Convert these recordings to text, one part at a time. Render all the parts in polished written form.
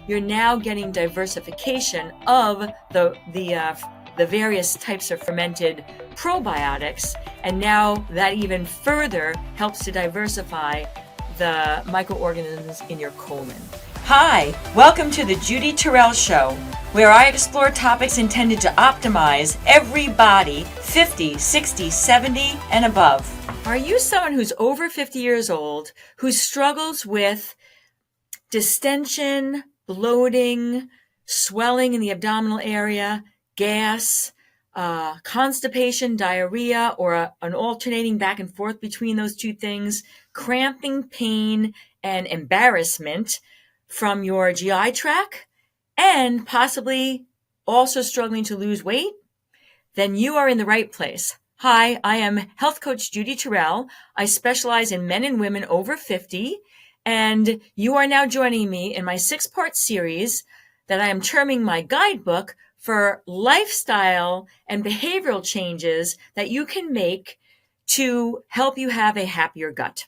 you're now getting diversification of the various types of fermented probiotics, and now that even further helps to diversify the microorganisms in your colon. Hi, welcome to the Judy Terrell Show, where I explore topics intended to optimize everybody 50, 60, 70, and above. Are you someone who's over 50 years old who struggles with distension, bloating, swelling in the abdominal area, gas, constipation, diarrhea, or an alternating back and forth between those two things, cramping, pain, and embarrassment from your GI tract, and possibly also struggling to lose weight? Then you are in the right place. Hi, I am health coach Judy Terrell. I specialize in men and women over 50, and you are now joining me in my 6-part series that I am terming my Guidebook for lifestyle and behavioral changes that you can make to help you have a happier gut.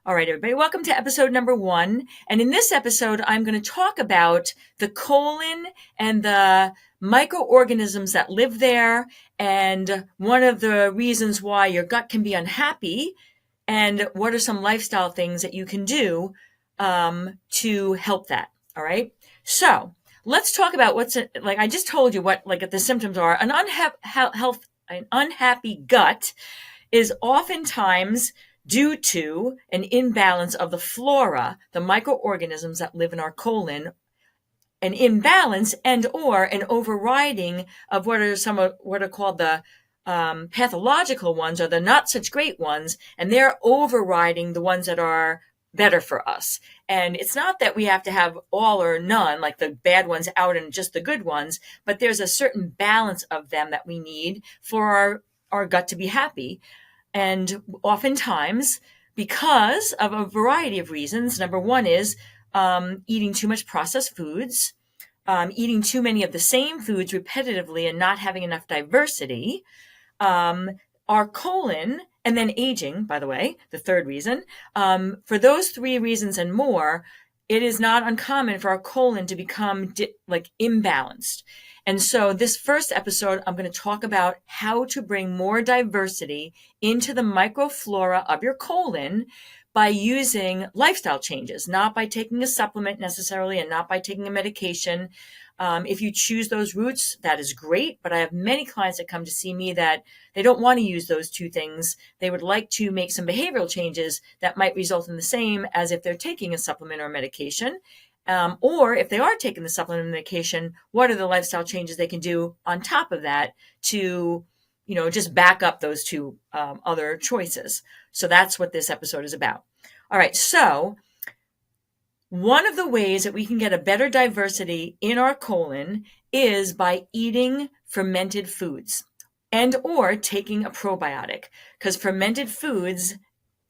All right, everybody, welcome to episode number 1. And in this episode, I'm going to talk about the colon and the microorganisms that live there, and one of the reasons why your gut can be unhappy, and what are some lifestyle things that you can do to help that. All right. So let's talk about like I just told you what the symptoms are. An unhappy gut is oftentimes due to an imbalance of the flora, the microorganisms that live in our colon, an imbalance and or an overriding of what are called the pathological ones, or the not such great ones, and they're overriding the ones that are better for us. And it's not that we have to have all or none, like the bad ones out and just the good ones, but there's a certain balance of them that we need for our gut to be happy. And oftentimes, because of a variety of reasons, number one is eating too much processed foods, eating too many of the same foods repetitively and not having enough diversity, our colon, and then aging, by the way, the third reason. For those 3 reasons and more, it is not uncommon for our colon to become imbalanced. And so this first episode, I'm going to talk about how to bring more diversity into the microflora of your colon by using lifestyle changes, not by taking a supplement necessarily, and not by taking a medication. If you choose those routes, that is great. But I have many clients that come to see me that they don't want to use those 2 things. They would like to make some behavioral changes that might result in the same as if they're taking a supplement or medication. Or if they are taking the supplement or medication, what are the lifestyle changes they can do on top of that to, just back up those 2 other choices. So that's what this episode is about. All right. So one of the ways that we can get a better diversity in our colon is by eating fermented foods and or taking a probiotic, because fermented foods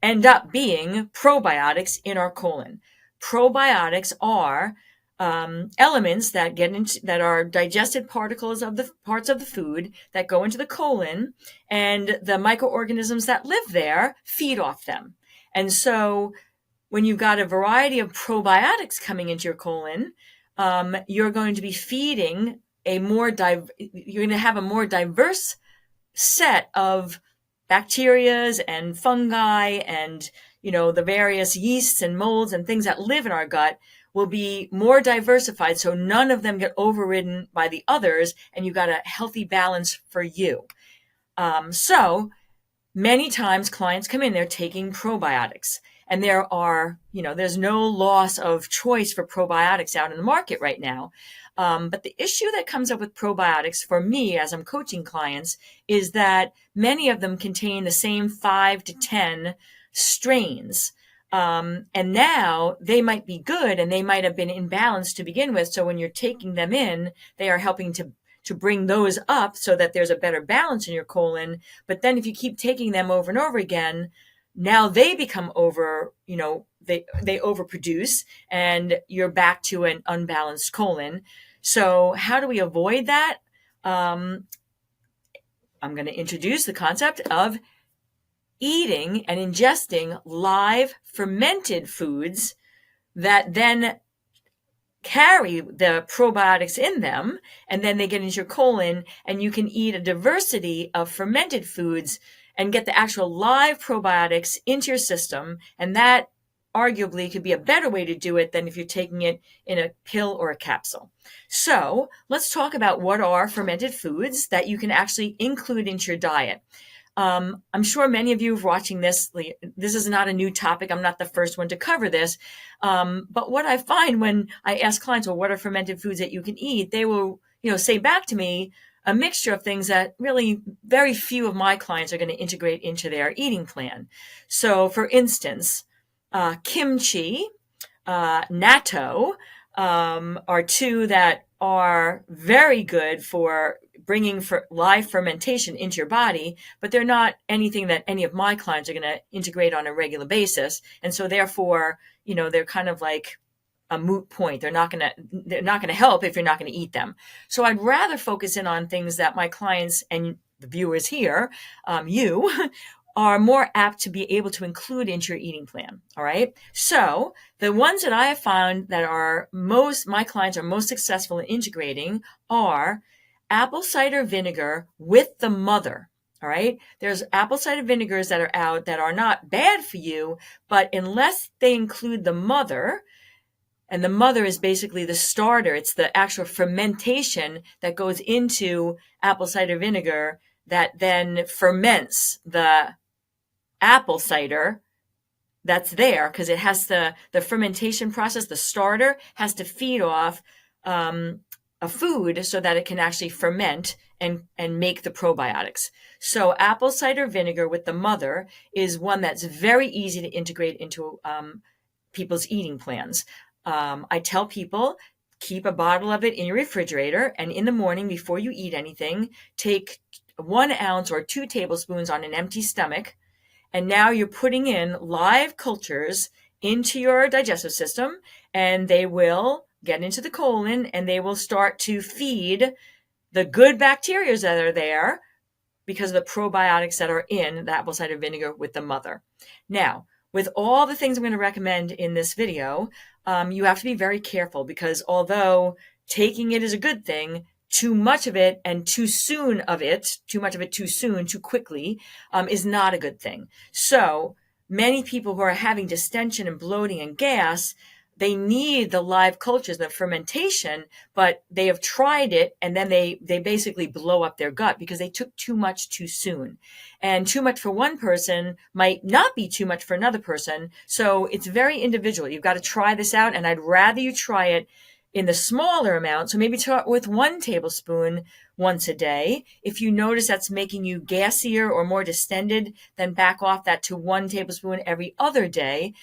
end up being probiotics in our colon. Probiotics are elements that that are digested particles of the parts of the food that go into the colon, and the microorganisms that live there feed off them. And so when you've got a variety of probiotics coming into your colon, you're going to be feeding you're going to have a more diverse set of bacterias and fungi and, the various yeasts and molds and things that live in our gut will be more diversified, so none of them get overridden by the others, and you've got a healthy balance for you. So many times clients come in, they're taking probiotics, and there's no loss of choice for probiotics out in the market right now. But the issue that comes up with probiotics for me as I'm coaching clients is that many of them contain the same 5 to 10 strains. And now they might be good and they might have been imbalanced to begin with. So when you're taking them in, they are helping to bring those up so that there's a better balance in your colon. But then if you keep taking them over and over again, now they become they overproduce and you're back to an unbalanced colon. So how do we avoid that? I'm going to introduce the concept of eating and ingesting live fermented foods that then carry the probiotics in them, and then they get into your colon, and you can eat a diversity of fermented foods and get the actual live probiotics into your system. And that arguably could be a better way to do it than if you're taking it in a pill or a capsule. So let's talk about what are fermented foods that you can actually include into your diet. I'm sure many of you watching this, this is not a new topic. I'm not the first one to cover this. But what I find when I ask clients, well, what are fermented foods that you can eat? They will, say back to me a mixture of things that really very few of my clients are going to integrate into their eating plan. So for instance, kimchi, natto, are two that are very good for bringing live fermentation into your body, but they're not anything that any of my clients are going to integrate on a regular basis. And so therefore, they're kind of like a moot point. They're not going to help if you're not going to eat them. So I'd rather focus in on things that my clients and the viewers here, you, are more apt to be able to include into your eating plan. All right. So the ones that I have found that my clients are most successful in integrating are apple cider vinegar with the mother. All right. There's apple cider vinegars that are out that are not bad for you, but unless they include the mother, and the mother is basically the starter, it's the actual fermentation that goes into apple cider vinegar that then ferments the apple cider that's there, because it has the fermentation process, the starter has to feed off a food so that it can actually ferment and make the probiotics. So apple cider vinegar with the mother is one that's very easy to integrate into people's eating plans. I tell people, keep a bottle of it in your refrigerator, and in the morning before you eat anything, take 1 ounce or 2 tablespoons on an empty stomach. And now you're putting in live cultures into your digestive system, and they will get into the colon, and they will start to feed the good bacteria that are there because of the probiotics that are in the apple cider vinegar with the mother. Now, with all the things I'm going to recommend in this video, you have to be very careful, because although taking it is a good thing, too much of it and too soon of it, too much of it too soon, too quickly, is not a good thing. So many people who are having distension and bloating and gas, they need the live cultures, the fermentation, but they have tried it, and then they basically blow up their gut because they took too much too soon. And too much for one person might not be too much for another person. So it's very individual. You've got to try this out, and I'd rather you try it in the smaller amount. So maybe start with 1 tablespoon once a day. If you notice that's making you gassier or more distended, then back off that to 1 tablespoon every other day.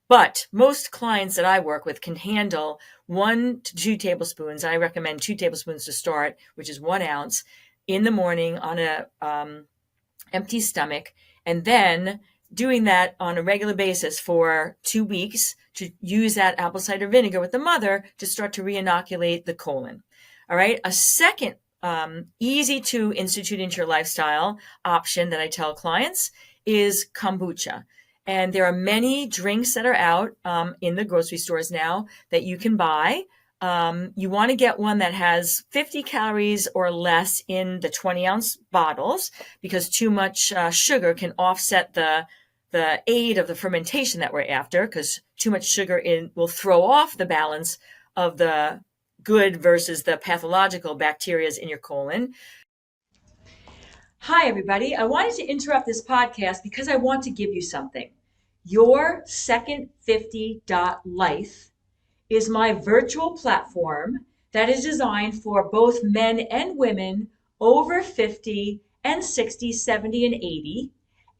But most clients that I work with can handle 1 to 2 tablespoons. I recommend 2 tablespoons to start, which is 1 ounce in the morning on a empty stomach, and then doing that on a regular basis for 2 weeks to use that apple cider vinegar with the mother to start to re-inoculate the colon. All right. A second easy to institute into your lifestyle option that I tell clients is kombucha. And there are many drinks that are out in the grocery stores now that you can buy. You want to get one that has 50 calories or less in the 20-ounce bottles, because too much sugar can offset the aid of the fermentation that we're after, because too much sugar will throw off the balance of the good versus the pathological bacteria in your colon. Hi, everybody. I wanted to interrupt this podcast because I want to give you something. Your Second 50.life is my virtual platform that is designed for both men and women over 50 and 60, 70, and 80.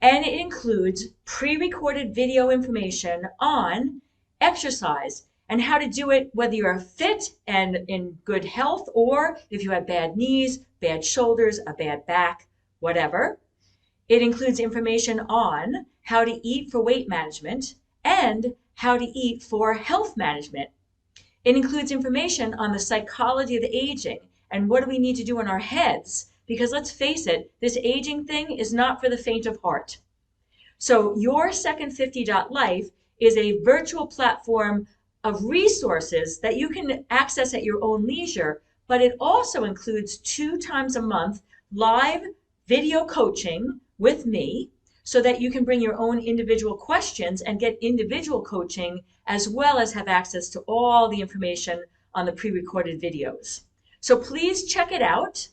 And it includes pre-recorded video information on exercise and how to do it, whether you're fit and in good health, or if you have bad knees, bad shoulders, a bad back, whatever. It includes information on how to eat for weight management and how to eat for health management. It includes information on the psychology of aging and what do we need to do in our heads, because let's face it, this aging thing is not for the faint of heart. So your Second 50.life is a virtual platform of resources that you can access at your own leisure, but it also includes 2 times a month live video coaching with me so that you can bring your own individual questions and get individual coaching, as well as have access to all the information on the pre-recorded videos. So please check it out,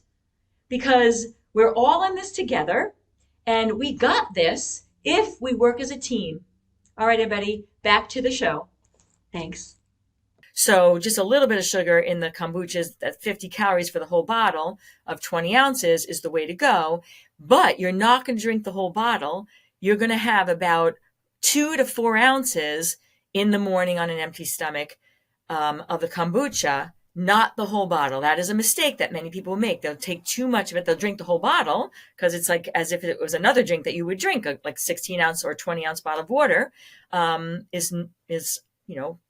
because we're all in this together, and we got this if we work as a team. All right, everybody, back to the show. Thanks. So just a little bit of sugar in the kombuchas, that 50 calories for the whole bottle of 20 ounces is the way to go. But you're not going to drink the whole bottle. You're going to have about 2 to 4 ounces in the morning on an empty stomach of the kombucha, not the whole bottle. That is a mistake that many people make. They'll take too much of it. They'll drink the whole bottle because it's like as if it was another drink that you would drink, like 16 ounce or 20 ounce bottle of water is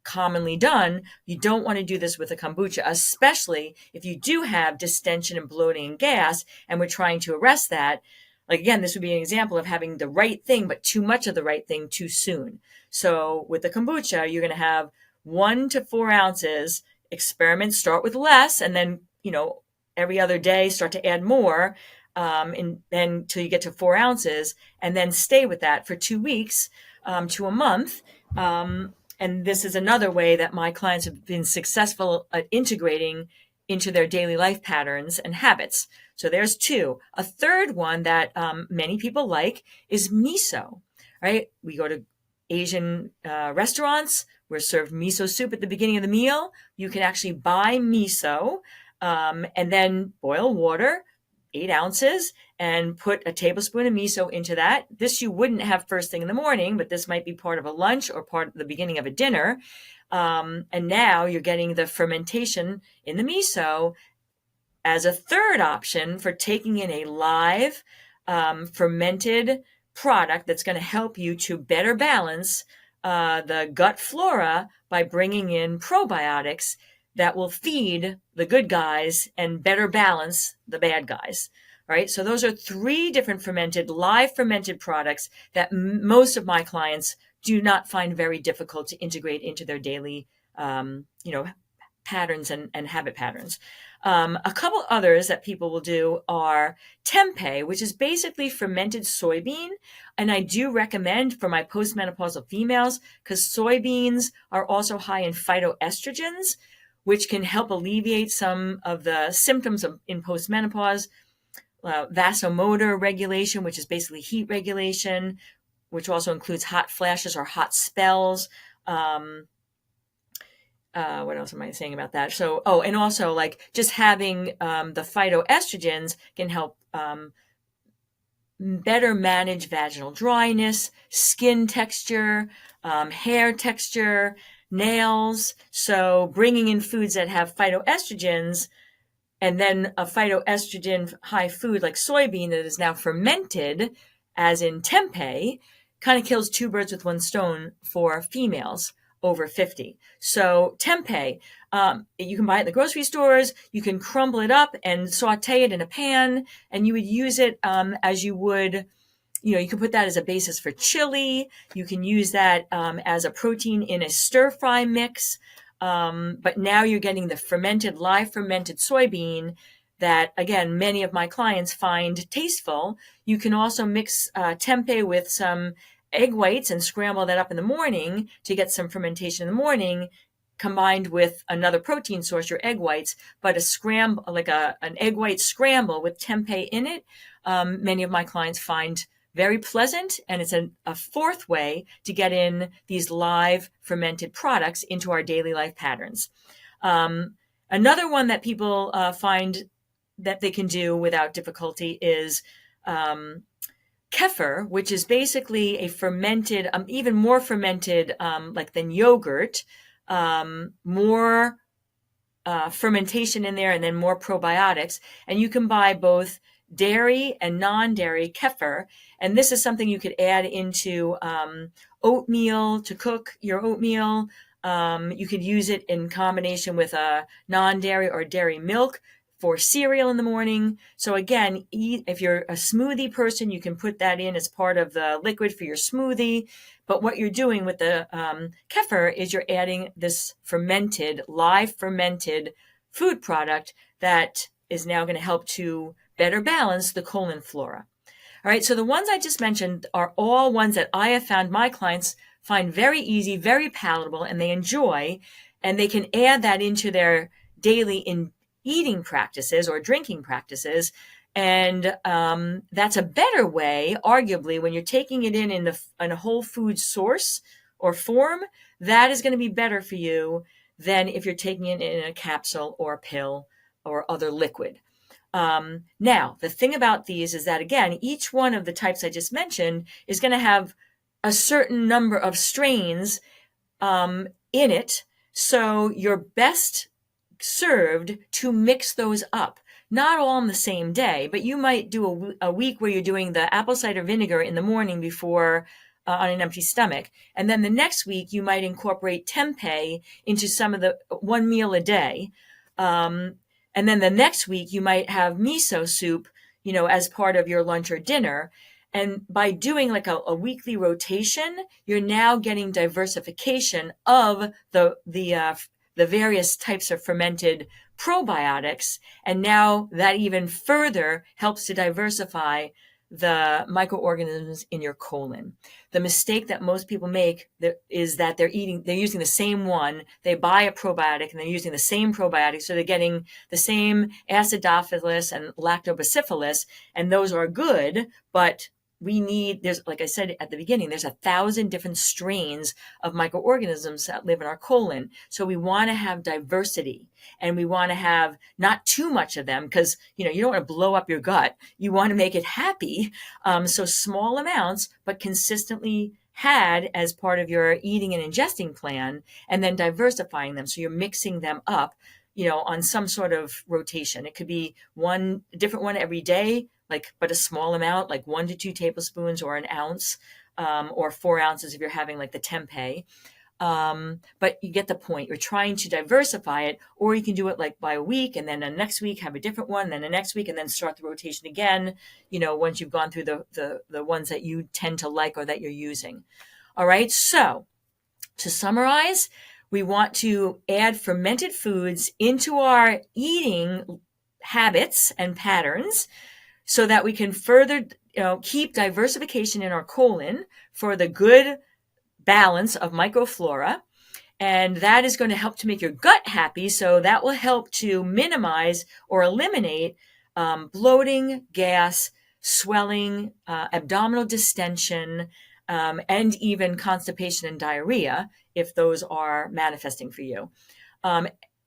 commonly done. You don't want to do this with a kombucha, especially if you do have distension and bloating and gas, and we're trying to arrest that. Like, again, this would be an example of having the right thing, but too much of the right thing too soon. So with the kombucha, you're going to have 1 to 4 ounces. Experiment, start with less, and then, every other day start to add more, and then till you get to 4 ounces, and then stay with that for 2 weeks to a month. And this is another way that my clients have been successful at integrating into their daily life patterns and habits. So there's 2. A third one that many people like is miso, right? We go to Asian restaurants. We're served miso soup at the beginning of the meal. You can actually buy miso and then boil water, 8 ounces, and put a tablespoon of miso into that. This you wouldn't have first thing in the morning, but this might be part of a lunch or part of the beginning of a dinner. And now you're getting the fermentation in the miso as a third option for taking in a live fermented product that's going to help you to better balance the gut flora by bringing in probiotics that will feed the good guys and better balance the bad guys. All right. So those are 3 different live fermented products that most of my clients do not find very difficult to integrate into their daily, patterns and habit patterns. A couple others that people will do are tempeh, which is basically fermented soybean. And I do recommend for my postmenopausal females, because soybeans are also high in phytoestrogens, which can help alleviate some of the symptoms in postmenopause. Vasomotor regulation, which is basically heat regulation, which also includes hot flashes or hot spells. What else am I saying about that? So, and also like just having the phytoestrogens can help better manage vaginal dryness, skin texture, hair texture, nails. So bringing in foods that have phytoestrogens, and then a phytoestrogen high food like soybean that is now fermented, as in tempeh, kind of kills 2 birds with 1 stone for females over 50. So tempeh, you can buy it in the grocery stores. You can crumble it up and saute it in a pan, and you would use it as you would, you can put that as a basis for chili. You can use that as a protein in a stir fry mix. But now you're getting the live fermented soybean that, again, many of my clients find tasteful. You can also mix tempeh with some egg whites and scramble that up in the morning to get some fermentation in the morning, combined with another protein source, your egg whites, but a scramble, like an egg white scramble with tempeh in it. Many of my clients find very pleasant, and it's a 4th way to get in these live fermented products into our daily life patterns. Another one that people find that they can do without difficulty is kefir, which is basically a fermented, even more fermented than yogurt, more fermentation in there, and then more probiotics. And you can buy both dairy and non-dairy kefir. And this is something you could add into oatmeal to cook your oatmeal. You could use it in combination with a non-dairy or dairy milk. for cereal in the morning. So again, if you're a smoothie person, you can put that in as part of the liquid for your smoothie. But what you're doing with the kefir is you're adding this live fermented food product that is now going to help to better balance the colon flora. All right, so the ones I just mentioned are all ones that I have found my clients find very easy, very palatable, and they enjoy, and they can add that into their daily eating practices or drinking practices. And that's a better way, arguably, when you're taking it in a whole food source or form, that is going to be better for you than if you're taking it in a capsule or a pill or other liquid. Now, the thing about these is that, again, each one of the types I just mentioned is going to have a certain number of strains in it. So you're best served to mix those up. Not all on the same day, but you might do a week where you're doing the apple cider vinegar in the morning before on an empty stomach. And then the next week, you might incorporate tempeh into some of the one meal a day. And then the next week, you might have miso soup, as part of your lunch or dinner. And by doing like a weekly rotation, you're now getting diversification of the various types of fermented probiotics. And now that even further helps to diversify the microorganisms in your colon. The mistake that most people make is that they're using the same one. They buy a probiotic and they're using the same probiotic. So they're getting the same acidophilus and lactobacillus, and those are good, but like I said at the beginning, there's 1,000 different strains of microorganisms that live in our colon. So we want to have diversity, and we want to have not too much of them because, you don't want to blow up your gut. You want to make it happy. So small amounts, but consistently had as part of your eating and ingesting plan, and then diversifying them. So you're mixing them up, on some sort of rotation. It could be one different one every day, but a small amount, like 1 to 2 tablespoons or an ounce, or 4 ounces if you're having like the tempeh. But you get the point. You're trying to diversify it, or you can do it like by a week, and then the next week have a different one, then the next week, and then start the rotation again, once you've gone through the ones that you tend to like or that you're using. All right. So to summarize, we want to add fermented foods into our eating habits and patterns so that we can further keep diversification in our colon for the good balance of microflora. And that is going to help to make your gut happy. So that will help to minimize or eliminate bloating, gas, swelling, abdominal distension, and even constipation and diarrhea if those are manifesting for you.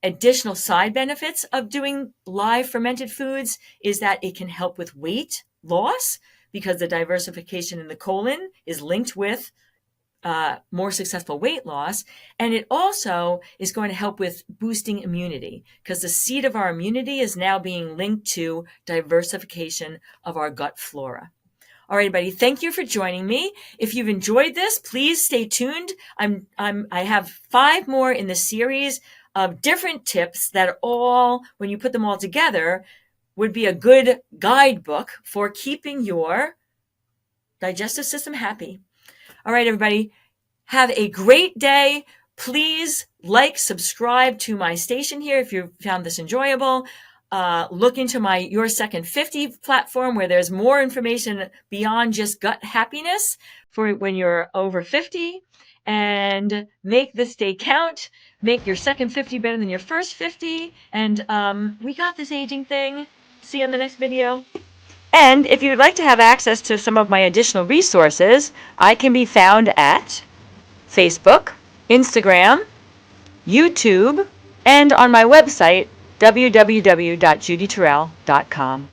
Additional side benefits of doing live fermented foods is that it can help with weight loss because the diversification in the colon is linked with more successful weight loss. And it also is going to help with boosting immunity because the seat of our immunity is now being linked to diversification of our gut flora. All right, everybody, thank you for joining me. If you've enjoyed this, please stay tuned. I have 5 more in the series of different tips that all, when you put them all together, would be a good guidebook for keeping your digestive system happy. All right, everybody, have a great day. Please subscribe to my station here if you found this enjoyable. Look into my Your Second 50 platform where there's more information beyond just gut happiness for when you're over 50. And make this day count. Make your second 50 better than your first 50. And we got this aging thing. See you in the next video. And if you'd like to have access to some of my additional resources, I can be found at Facebook, Instagram, YouTube, and on my website, www.judyterrell.com.